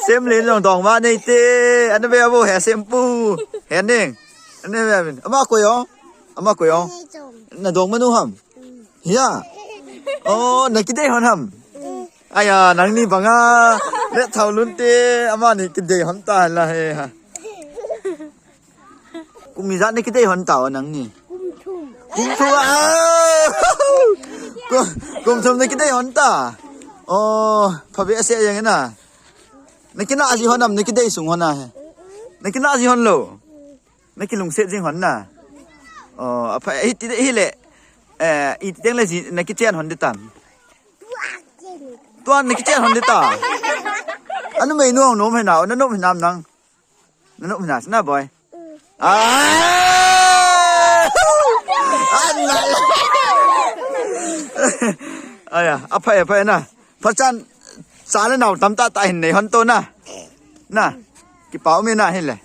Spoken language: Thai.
เซมเลนดองมาในเตอันนั้นแบบแฮเซมปูเห็นเองอันนั้นแบบอามากุยอ๋ออามากุยอ๋อน่ะดองมะนูหำเฮียอ๋อนักกินได้หอนหำอายานังนี่บังอ่ะเละเท่าลุ้นเตอามานี่กินได้หำตาละเฮฮะกูมีซะนี่กินได้หอนเต่านังนี่กุมทุ่มกุมทุ่มนี่กินได้หอนตาอ๋อพะเวเสียอย่างนั้นน่ะนักกินอาจีหอนนำนักกินได้สูงหอนน่ะนักกินอาจีหอนโลนักกินลงเสียจริงหอนน่ะอ๋ออะพะไอ้ติเฮเลอีเต็งเลยสินักกินเจนหอนดิตันตัวนักกินเจนหอนดิตาอันนั้นไม่นัวหนูให้หนาวนั่นนกให้น้ำนังนั่นนกให้หนาสนะบอยอันนั้นอ้ยอภัยนะพระจันทร์สารหนาวตำตาตายในหอนโตนะน่ะกิเป๋าไม่น่าเห็นเลย